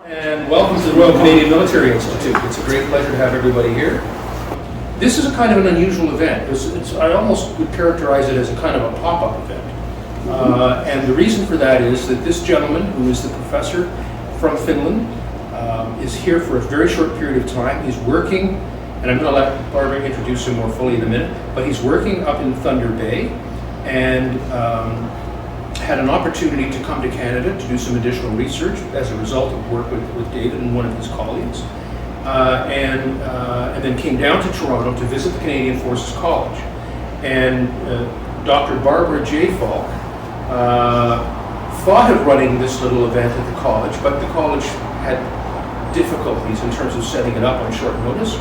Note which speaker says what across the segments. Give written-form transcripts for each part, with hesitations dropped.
Speaker 1: And welcome to the Royal Canadian Military Institute. It's a great pleasure to have everybody here. This is a kind of an unusual event. I almost would characterize it as a kind of a pop-up event. And the reason for that is that this gentleman, who is the professor from Finland, is here for a very short period of time. He's working, and I'm going to let Barbara introduce him more fully in a minute, but he's working up in Thunder Bay and had an opportunity to come to Canada to do some additional research as a result of work with David and one of his colleagues, and then came down to Toronto to visit the Canadian Forces College. And Dr. Barbara J. Falk thought of running this little event at the college, but the college had difficulties in terms of setting it up on short notice.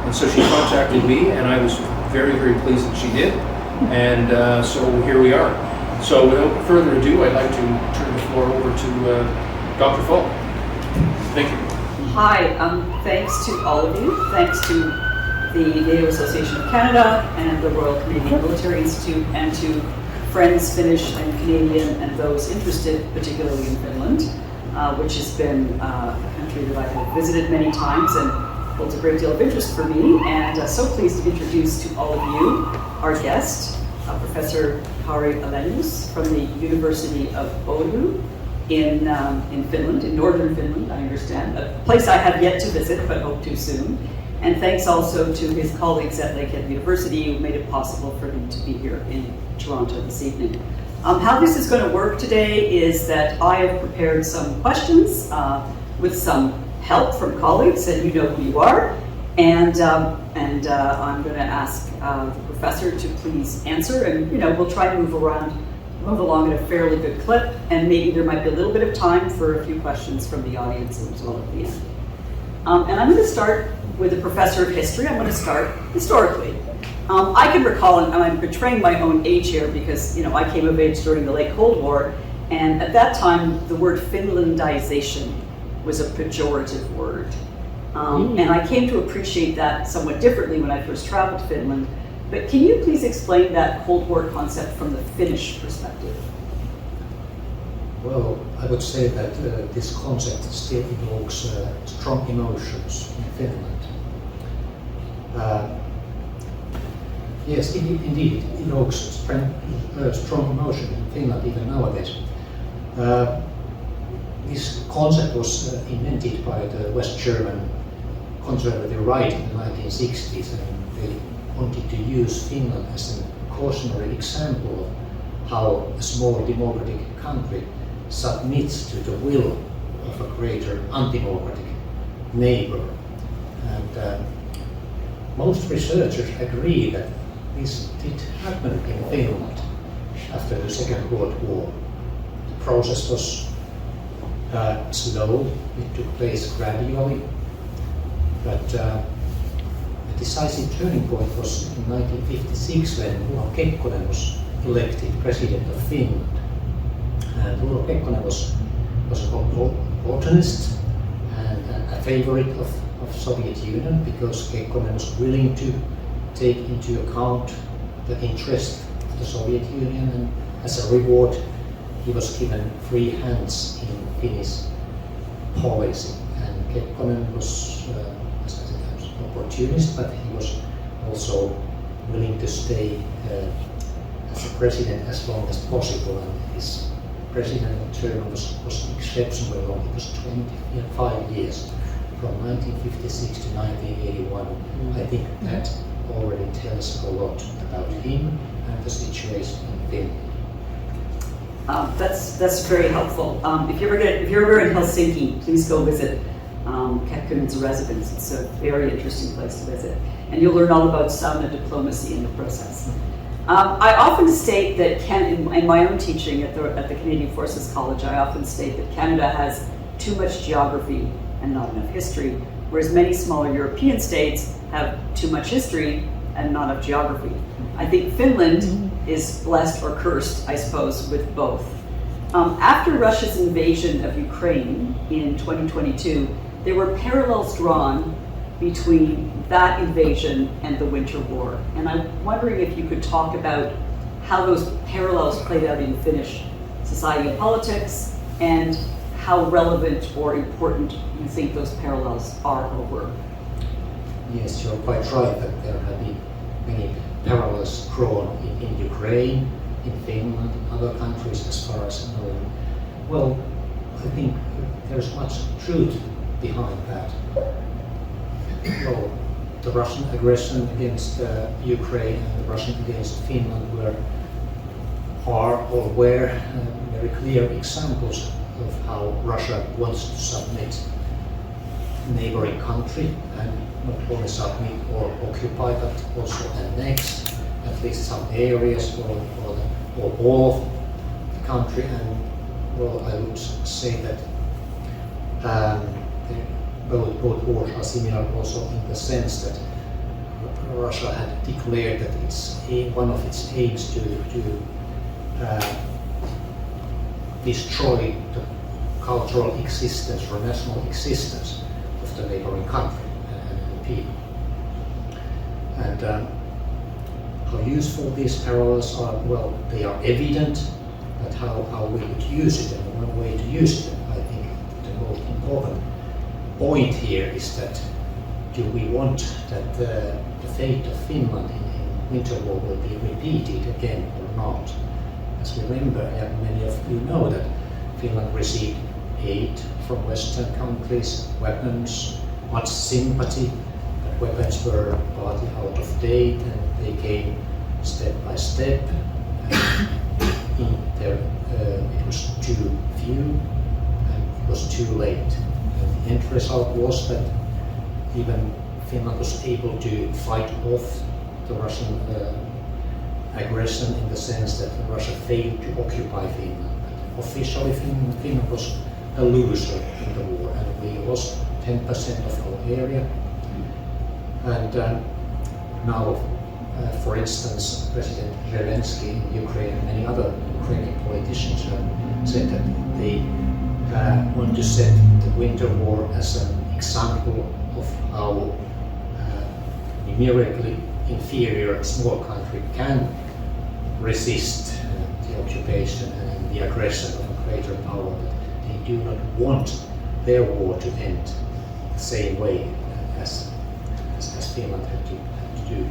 Speaker 1: And so she contacted me, and I was very, very pleased that she did. And so here we are. So without further ado, I'd like to turn the floor over to Dr. Falk. Thank you.
Speaker 2: Hi, thanks to all of you. Thanks to the NATO Association of Canada and the Royal Canadian Military Institute, and to friends, Finnish and Canadian, and those interested, particularly in Finland, which has been a country that I have visited many times and holds a great deal of interest for me. And so pleased to introduce to all of you our guest, Professor Karl Alenius from the University of Oulu in Finland, in northern Finland, I understand, a place I have yet to visit but hope to soon. And thanks also to his colleagues at Lakehead University who made it possible for him to be here in Toronto this evening. How this is going to work today is that I have prepared some questions with some help from colleagues, and you know who you are. And I'm going to ask the professor to please answer, and we'll try to move along at a fairly good clip, and maybe there might be a little bit of time for a few questions from the audience as well at the end. And I'm going to start with a professor of history. I'm going to start historically. I can recall, and I'm betraying my own age here because I came of age during the late Cold War, and at that time the word Finlandization was a pejorative word. And I came to appreciate that somewhat differently when I first traveled to Finland. But can you please explain that Cold War concept from the Finnish perspective?
Speaker 3: Well, I would say that this concept still evokes strong emotions in Finland. Yes, indeed, it evokes strong emotion in Finland even nowadays. This concept was invented by the West German conservative right in the 1960s, and they wanted to use Finland as a cautionary example of how a small democratic country submits to the will of a greater undemocratic neighbor. And most researchers agree that this did happen in Finland after the Second World War. The process was slow, it took place gradually, but a decisive turning point was in 1956 when Urho Kekkonen was elected president of Finland. And Urho Kekkonen was an opportunist and a favorite of Soviet Union, because Kekkonen was willing to take into account the interest of the Soviet Union, and as a reward he was given free hands in Finnish policy. And Kekkonen was an opportunist, but he was also willing to stay as a president as long as possible, and his president term was exceptionally long. It was 25 years, from 1956 to 1981. I think that already tells a lot about him and the situation in Finland.
Speaker 2: That's very helpful. If you're ever in Helsinki, please go visit Kekkonen's residence. It's a very interesting place to visit, and you'll learn all about sauna diplomacy in the process. I often state that in my own teaching at the Canadian Forces College, I often state that Canada has too much geography and not enough history, whereas many smaller European states have too much history and not enough geography. I think Finland is blessed or cursed, I suppose, with both. After Russia's invasion of Ukraine in 2022, there were parallels drawn between that invasion and the Winter War. And I'm wondering if you could talk about how those parallels played out in Finnish society and politics, and how relevant or important you think those parallels are over.
Speaker 3: Yes, you're quite right that there have been many parallels drawn in Ukraine, in Finland, other countries as far as I know. Well, I think there's much truth behind that. Well, the Russian aggression against Ukraine and the Russian against Finland were very clear examples of how Russia wants to submit neighboring country, and not only submit or occupy but also annex at least some areas or all of the country. And well, I would say that both wars are similar also in the sense that Russia had declared that one of its aims to destroy the cultural existence or national existence of the neighboring country and people. And how useful these parallels are, well, they are evident, but how we would use it and one way to use it, I think the most important point here is that do we want that the fate of Finland in winter war will be repeated again or not? As we remember, and many of you know that Finland received aid from Western countries, weapons, much sympathy, but weapons were partly out of date and they came step by step. It was too few and it was too late. And the end result was that even Finland was able to fight off the Russian aggression in the sense that Russia failed to occupy Finland. But officially Finland was a loser in the war and we lost 10% of our area. And now, for instance, President Zelensky in Ukraine and many other Ukrainian politicians have said that they want to set the winter war as an example of how numerically inferior small country can resist the occupation and the aggression of a greater power, but they do not want their war to end the same way as Finland had to do.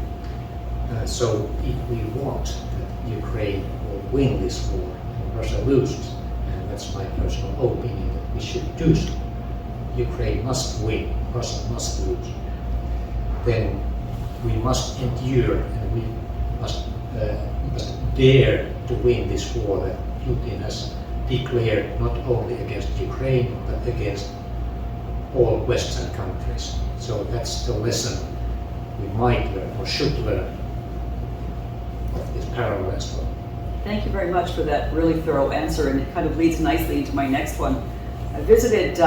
Speaker 3: So if we want that Ukraine will win this war and Russia loses, and that's my personal opinion that we should do so, Ukraine must win, Russia must lose, then we must endure and we must dare to win this war that Putin has declared not only against Ukraine but against all Western countries. So that's the lesson we might learn or should learn of this parallel as well.
Speaker 2: Thank you very much for that really thorough answer, and it kind of leads nicely into my next one. I visited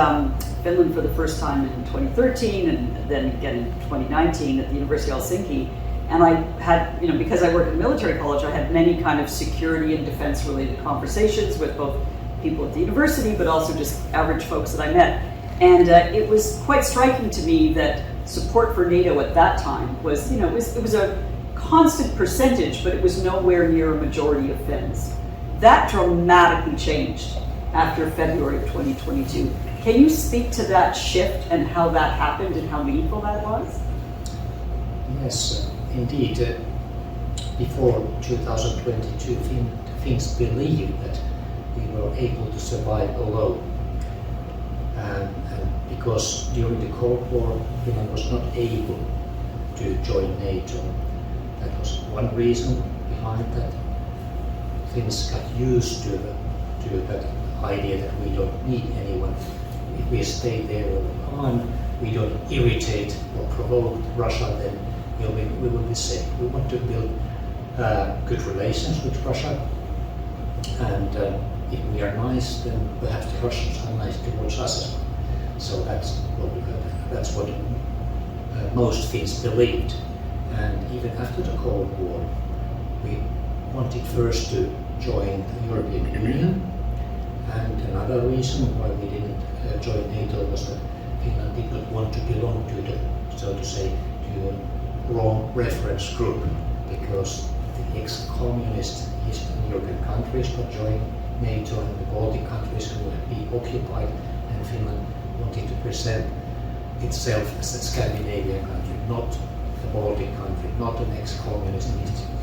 Speaker 2: Finland for the first time in 2013 and then again in 2019 at the University of Helsinki. And I had, because I work at a military college, I had many kind of security and defense related conversations with both people at the university, but also just average folks that I met. And it was quite striking to me that support for NATO at that time was, it was a constant percentage, but it was nowhere near a majority of Finns. That dramatically changed after February of 2022. Can you speak to that shift and how that happened and how meaningful that was?
Speaker 3: Yes, indeed. Before 2022, Finns believed that we were able to survive alone. And because during the Cold War, Finland was not able to join NATO. That was one reason behind that. Finns got used to that idea that we don't need anyone. If we stay there on, we don't irritate or provoke Russia, then we will be safe. We want to build good relations with Russia, and if we are nice, then perhaps the Russians are nice towards us as well. So that's what most Finns believed. And even after the Cold War, we wanted first to join the European Union. And another reason why we didn't join NATO was that Finland did not want to belong to the, so to say, to the wrong reference group, because the ex-communist Eastern European countries got joined NATO and the Baltic countries who had been occupied, and Finland wanted to present itself as a Scandinavian country, not a Baltic country, not an ex-communist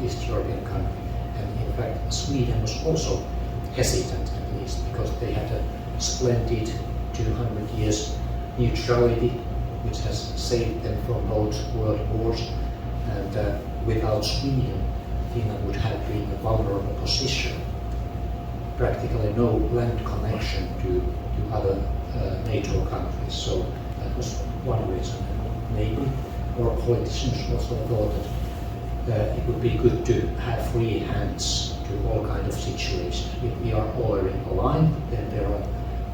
Speaker 3: East European country. And in fact, Sweden was also hesitant, at least, because they had a splendid 200 years neutrality, which has saved them from both world wars. And without Sweden, Finland would have been in a vulnerable position. Practically no land connection to other NATO countries. So that was one reason. Maybe our politicians also thought that it would be good to have free hands to all kinds of situations. If we are already aligned, then there are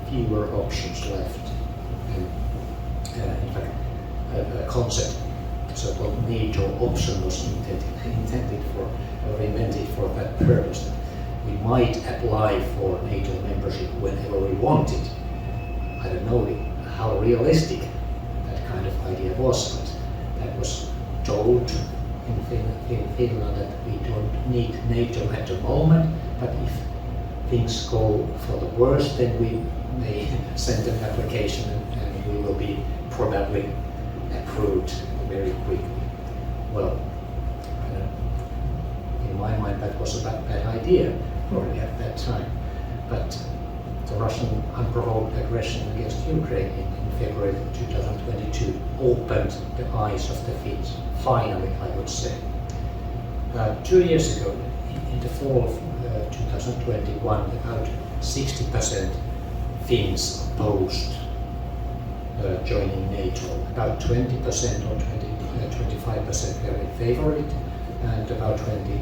Speaker 3: fewer options left. And in fact, a concept, so-called NATO option, was intended for, or invented for that purpose. That we might apply for NATO membership whenever we wanted. I don't know how realistic that kind of idea was, but that was told in Finland that we don't need NATO at the moment, but if things go for the worst, then we may send an application and we will be probably approved very quickly. Well, in my mind that was a bad idea already at that time, but the Russian unprovoked aggression against Ukraine in February 2022 opened the eyes of the Finns, finally, I would say. 2 years ago, in the fall of 2021, about 60% Finns opposed joining NATO. About 20% or 25% were in favor of it, and about 20%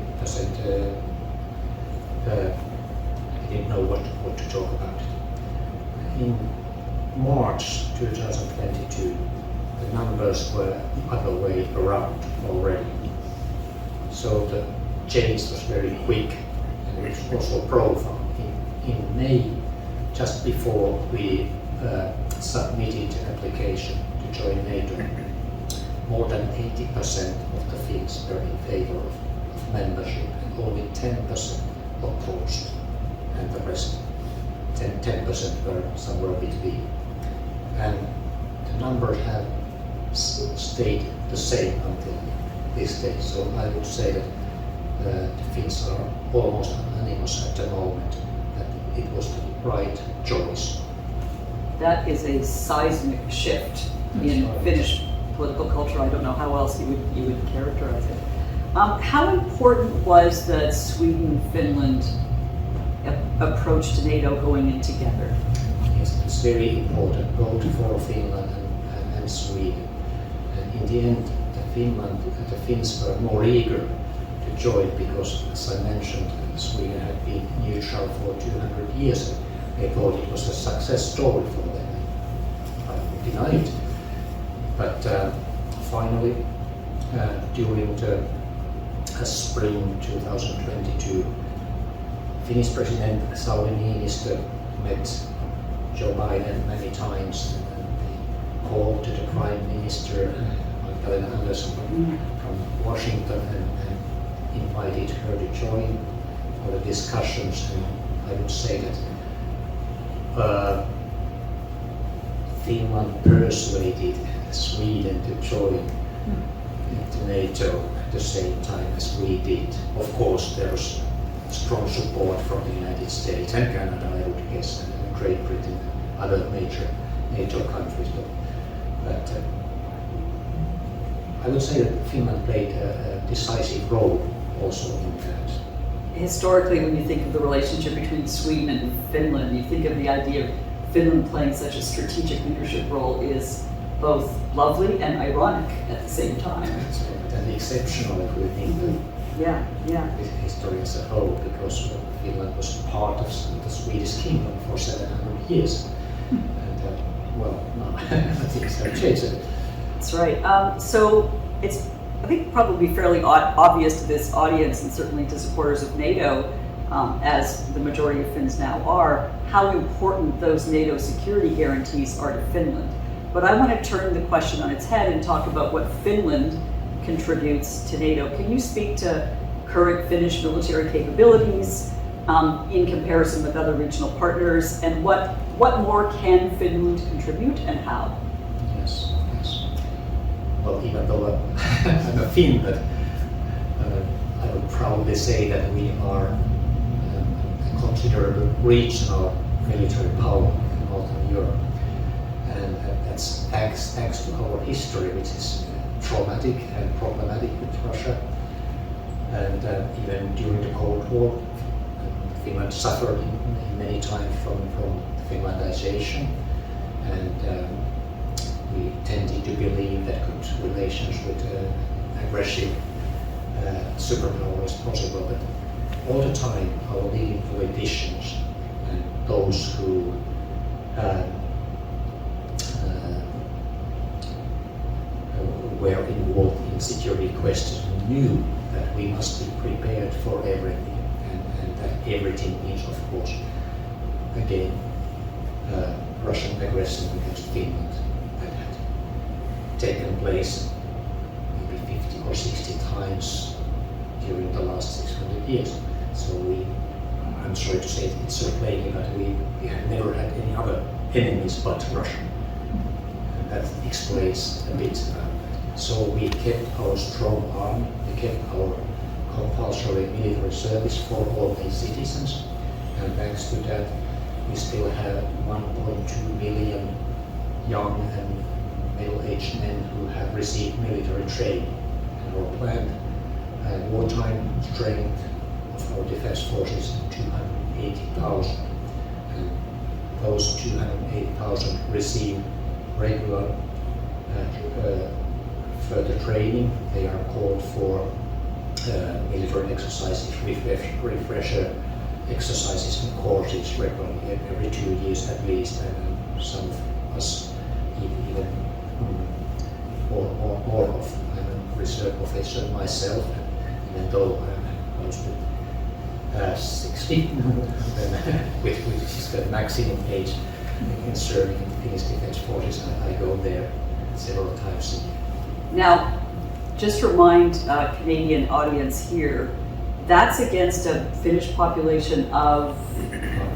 Speaker 3: didn't know what to talk about. In March 2022, the numbers were the other way around already. So the change was very quick, and it was also profound. In May, just before we submitted an application to join NATO, more than 80% of the Finns were in favor of membership, and only 10% opposed, and the rest, 10% were somewhere between. And the numbers have stayed the same until this day. So I would say that the Finns are almost unanimous at the moment that it was the right choice.
Speaker 2: That is a seismic shift in Finnish political culture. I don't know how else you would characterize it. How important was the Sweden-Finland approach to NATO going in together?
Speaker 3: Yes, it's very important, both for Finland and Sweden. And in the end, the Finns were more eager to join because, as I mentioned, Sweden had been neutral for 200 years. They thought it was a success story for them. I would deny it. But finally, during the spring 2022, Finnish President Sauli Niinistö met Joe Biden many times, and they called to the Prime Minister Magdalena Andersson from Washington and invited her to join for the discussions. And I would say that Finland persuaded Sweden to join into NATO at the same time as we did. Of course, there was strong support from the United States and Canada, I would guess, and Great Britain and other major NATO countries. But I would say that Finland played a decisive role also in that.
Speaker 2: Historically, when you think of the relationship between Sweden and Finland, you think of the idea of Finland playing such a strategic leadership role is both lovely and ironic at the same time.
Speaker 3: And exceptional if we think the history as a whole, because Finland was part of the Swedish kingdom for 700 years. And well, now things have changed a bit.
Speaker 2: That's right. So it's, I think, probably fairly obvious to this audience and certainly to supporters of NATO, as the majority of Finns now are, how important those NATO security guarantees are to Finland. But I want to turn the question on its head and talk about what Finland contributes to NATO. Can you speak to current Finnish military capabilities, in comparison with other regional partners, and what more can Finland contribute and how?
Speaker 3: Yes, yes. Well, even though I'm a Finn, but I would probably say that we are a considerable regional military power in Northern Europe. And that's thanks to our history, which is traumatic and problematic with Russia. And even during the Cold War, Finland suffered in many times from Finlandization. And we tended to believe that good relations with aggressive superpower is possible. But all the time, our leading politicians and those who were involved in security questions knew that we must be prepared for everything, and that everything means, of course, again, Russian aggression against Finland that had taken place maybe 50 or 60 times during the last 600 years. So I'm sorry to say it so plainly, but we have never had any other enemies but Russia. And that explains a bit. So we kept our strong army, we kept our compulsory military service for all these citizens, and thanks to that we still have 1.2 million young and middle-aged men who have received military training. And our planned wartime strength of our defense forces is 280,000, and those 280,000 receive regular further training. They are called for military exercises, refresher exercises and courses regularly every 2 years at least, and some of us even more of. I'm a reserve officer myself, and even though I'm close to 60, which is the maximum age in serving in the Finnish Defence Forces, I go there several times a year.
Speaker 2: Now, just remind Canadian audience here, that's against a Finnish population of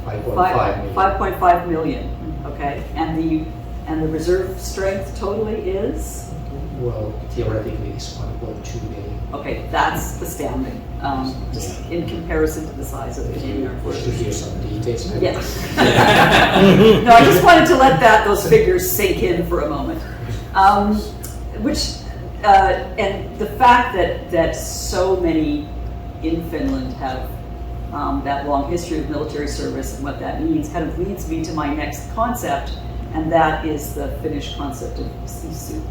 Speaker 2: 5.5 million. Okay, and the reserve strength totally is?
Speaker 3: Well, theoretically it's 1.2 million.
Speaker 2: Okay, that's astounding, just in comparison to the size of the Canadian Armed
Speaker 3: Wish to
Speaker 2: Forces.
Speaker 3: hear some details. Maybe?
Speaker 2: Yes. No, I just wanted to let those figures sink in for a moment. And the fact that so many in Finland have that long history of military service and what that means kind of leads me to my next concept, and that is the Finnish concept of SISU.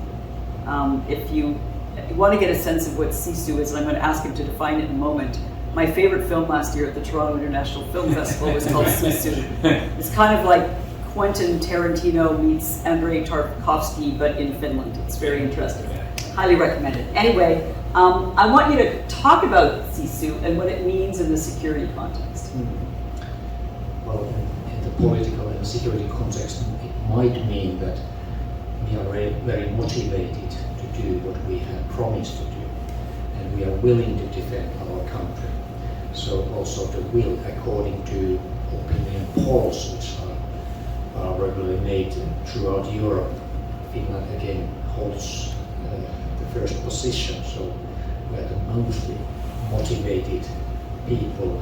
Speaker 2: If you want to get a sense of what SISU is, and I'm going to ask him to define it in a moment, my favorite film last year at the Toronto International Film Festival was called SISU. It's kind of like Quentin Tarantino meets Andrei Tarkovsky, but in Finland. It's very interesting. Highly recommended. Anyway, I want you to talk about SISU and what it means in the security context.
Speaker 3: Well, in the political and security context, it might mean that we are very motivated to do what we have promised to do, and we are willing to defend our country. So also the will, according to opinion polls, which are regularly made throughout Europe, Finland again holds the first position. So we are the mostly motivated people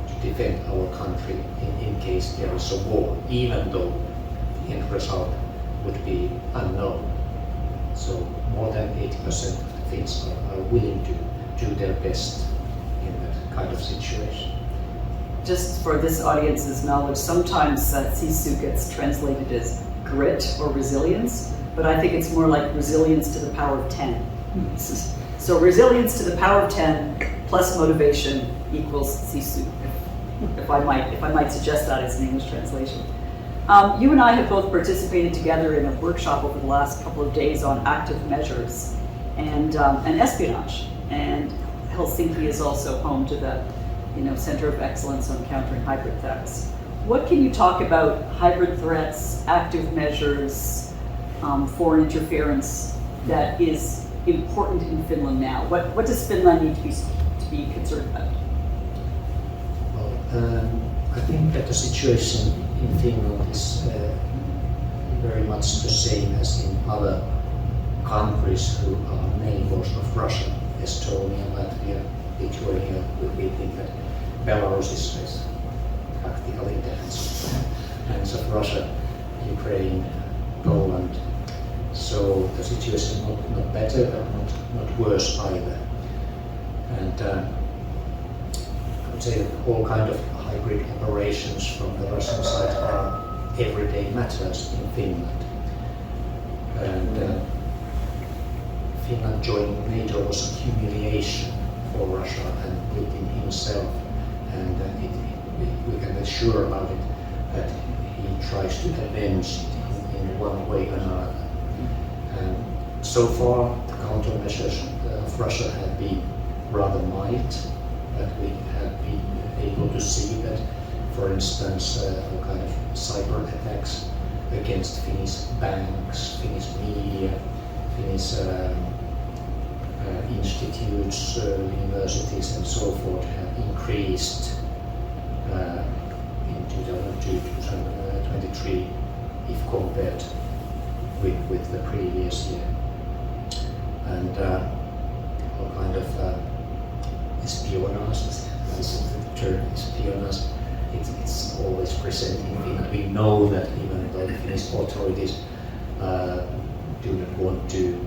Speaker 3: to defend our country in case there is a war, even though the end result would be unknown. So more than 80% of the Finns are willing to do their best in that kind of situation.
Speaker 2: Just for this audience's knowledge, sometimes SISU gets translated as grit or resilience, but I think it's more like resilience to the power of 10. So resilience to the power of 10 plus motivation equals SISU, if I might suggest that as an English translation. You and I have both participated together in a workshop over the last couple of days on active measures and espionage. And Helsinki is also home to the Center of Excellence on Countering Hybrid Threats. What can you talk about hybrid threats, active measures, foreign interference that is important in Finland now? What does Finland need to be concerned about?
Speaker 3: Well, I think that the situation in Finland is very much the same as in other countries who are neighbors of Russia, Estonia, Latvia, Lithuania. We think that Belarus is practically in the hands of Russia, Ukraine, Poland. So the situation is not better, but not worse either. And I would say that all kind of hybrid operations from the Russian side are everyday matters in Finland. And Finland joining NATO was a humiliation for Russia and Putin himself. And we can be sure about it that he tries to avenge it in one way or another. And so far, the countermeasures of Russia have been rather mild, but we have been able to see that, for instance, all kind of cyber attacks against Finnish banks, Finnish media, Finnish institutes, universities and so forth have increased in 2022-2023 if compared with the previous year. And all kind of espionage, as the term espionage, it's always present in Finland. We know that even though the Finnish authorities do not want to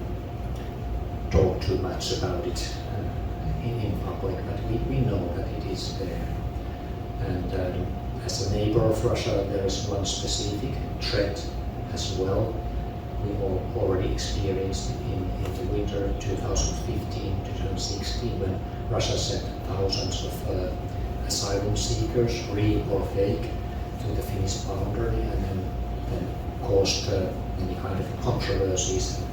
Speaker 3: talk too much about it in public, but we know that it is there. And as a neighbor of Russia, there is one specific threat as well. We already experienced in the winter 2015-2016 when Russia sent thousands of asylum seekers, real or fake, to the Finnish boundary and then caused many kind of controversies and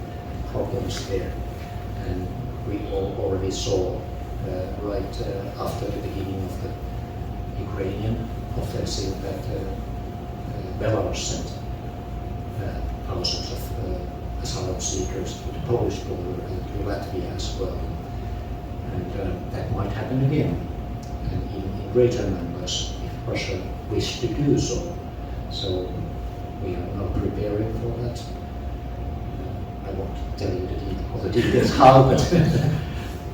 Speaker 3: problems there. And we already saw right after the beginning of the Ukrainian offensive that Belarus sent thousands of asylum seekers to the Polish border and to Latvia as well. And that might happen again, and even in greater numbers if Russia wished to do so. So we are now preparing for that. I won't tell you all the details how,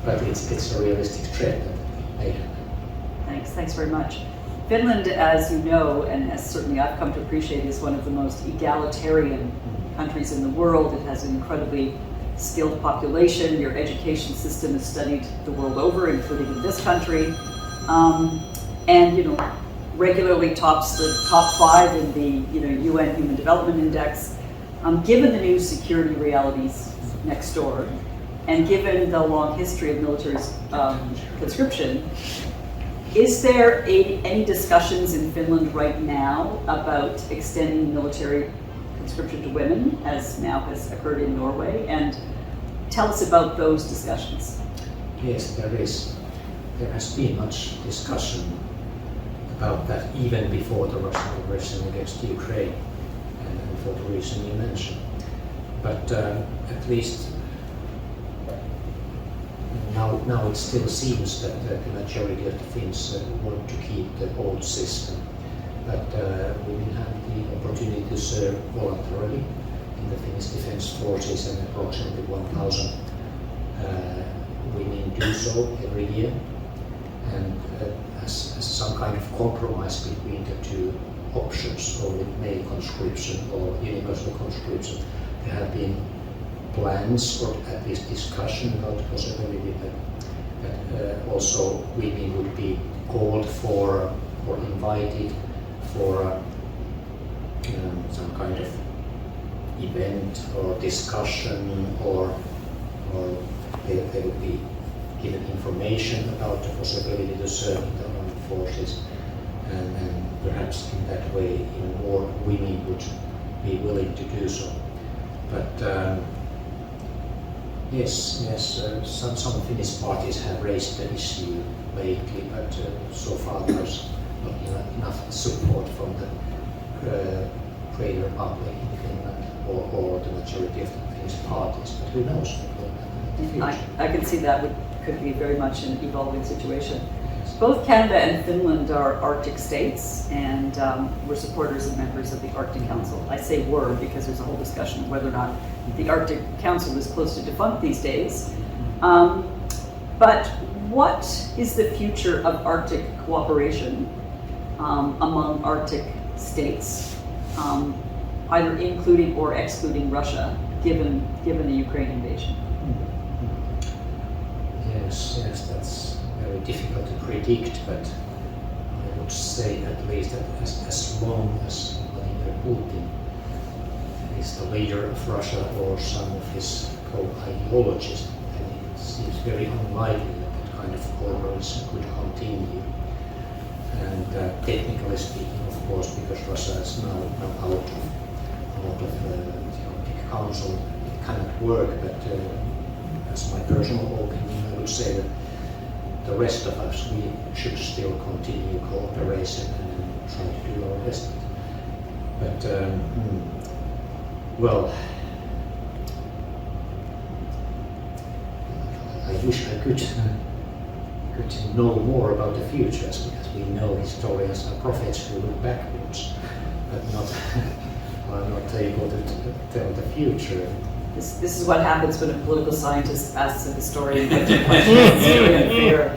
Speaker 3: but it's a realistic threat that may happen.
Speaker 2: Thanks very much. Finland, as you know, and as certainly I've come to appreciate, is one of the most egalitarian countries in the world. It has an incredibly skilled population. Your education system is studied the world over, including in this country, and regularly tops the top 5 in the UN Human Development Index. Given the new security realities next door, and given the long history of military conscription, is there any discussions in Finland right now about extending military conscription to women, as now has occurred in Norway? And tell us about those discussions.
Speaker 3: Yes, there is. There has been much discussion about that even before the Russian aggression against Ukraine, and for the reason you mentioned. But at least now it still seems that the majority of the Finns want to keep the old system. But women have the opportunity to serve voluntarily in the Finnish Defence Forces, and approximately 1,000 women do so every year. And as some kind of compromise between the two options, or with male conscription or universal conscription, there have been plans, or at least discussion about the possibility that also women would be called for or invited for some kind of event or discussion, or they would be given information about the possibility to serve in the armed forces, and perhaps in that way even more women would be willing to do so. But yes, some Finnish parties have raised the issue lately, but so far there's not enough support from the greater public in Finland or the majority of the Finnish parties. But who knows what will happen in the future?
Speaker 2: I can see that could be very much an evolving situation.
Speaker 3: Yes.
Speaker 2: Both Canada and Finland are Arctic states, and we're supporters and members of the Arctic Council. I say were because there's a whole discussion of whether or not the Arctic Council is close to defunct these days. But what is the future of Arctic cooperation among Arctic states, either including or excluding Russia, given the Ukraine invasion?
Speaker 3: Yes, that's very difficult to predict, but I would say at least that as long as Vladimir Putin is the leader of Russia or some of his co-ideologists, then it seems very unlikely that that kind of cooperation could continue. And technically speaking, of course, because Russia is now out of the Arctic Council, it cannot work, but as my personal opinion, I would say that the rest of us, we should still continue cooperation and try to do our best. But, well, I wish I could know more about the futures, because we know historians are prophets who look backwards, but are not able to tell the future.
Speaker 2: This is what happens when a political scientist asks a historian questions. It's really unfair.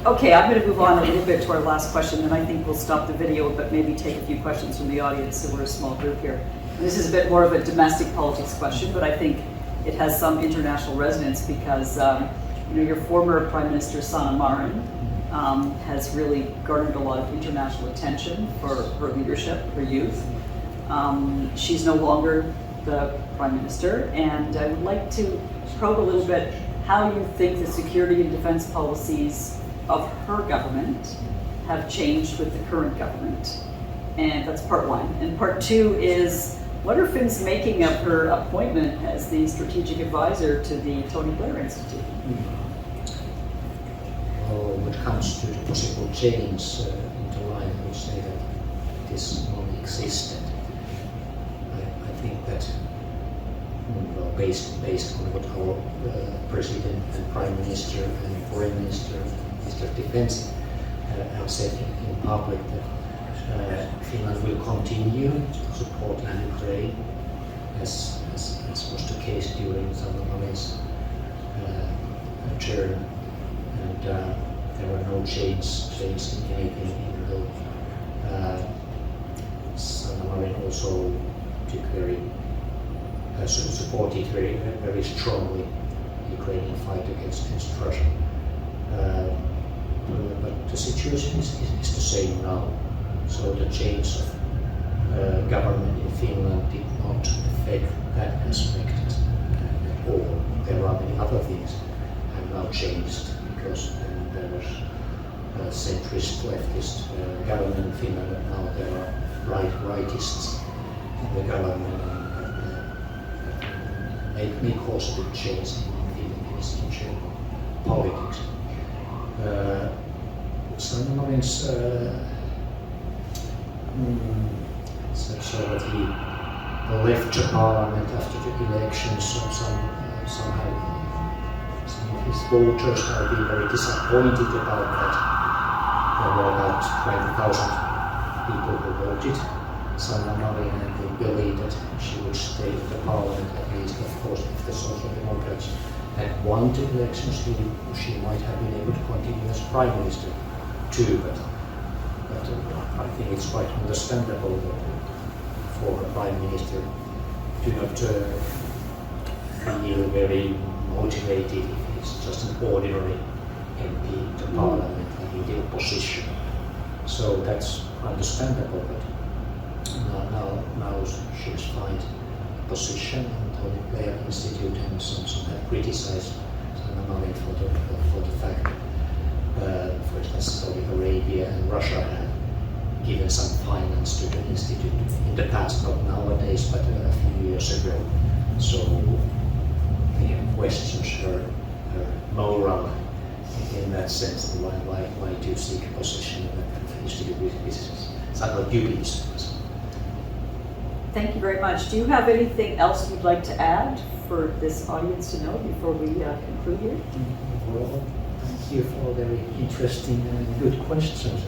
Speaker 2: Okay, I'm going to move on a little bit to our last question, and I think we'll stop the video, but maybe take a few questions from the audience, so we're a small group here. And this is a bit more of a domestic politics question, but I think it has some international resonance because your former Prime Minister Sanoma Martin has really garnered a lot of international attention for her leadership, her youth. She's no longer the Prime Minister, and I would like to probe a little bit how you think the security and defense policies of her government have changed with the current government. And that's part one. And part two is, what are Finns making of her appointment as the strategic advisor to the Tony Blair Institute?
Speaker 3: Well, when it comes to the possible change in the line, I would say that it is non-existent. I think that, well, based on what our President and Prime Minister and Foreign Minister and Minister of Defense have said in public, that Finland will continue supporting Ukraine as was the case during Sanoma Martin's term, and there are no changes in anything, even though Sanoma Martin also supported very strongly the Ukrainian fight against Russia. But the situation is the same now. So the change of government in Finland did not affect that aspect at all. There are many other things have now changed, because there was a centrist, leftist government in Finland, and now there are rightists in the government, and may cause a big change in Finnish politics. Sanoma Martin's so that he left the parliament after the elections, so some of his voters have been very disappointed about that. There were about 20,000 people who voted Sanoma Martin, and they believed that she would stay in the parliament, at least. Of course, if the Social Democrats had won the elections, she might have been able to continue as Prime Minister too, but I think it's quite understandable that former Prime Minister do not feel very motivated if he's just an ordinary MP in the parliament and in the opposition. So that's understandable, but now she's found a position in the Blair Institute, and some have criticized Sanoma Martin for the fact that, for instance, Saudi Arabia and Russia have given some finance to the institute in the past, not nowadays, but a few years ago. So they have questioned her moral in that sense. Why do you seek a position that have to do with business? It's not like dubious.
Speaker 2: Thank you very much. Do you have anything else you'd like to add for this audience to know before we conclude here?
Speaker 3: Well, thank you for very interesting and good questions.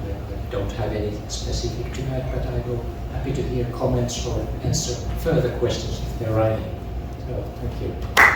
Speaker 3: I don't have any specific to add, but I will happy to hear comments or answer further questions if there are any. So, thank you.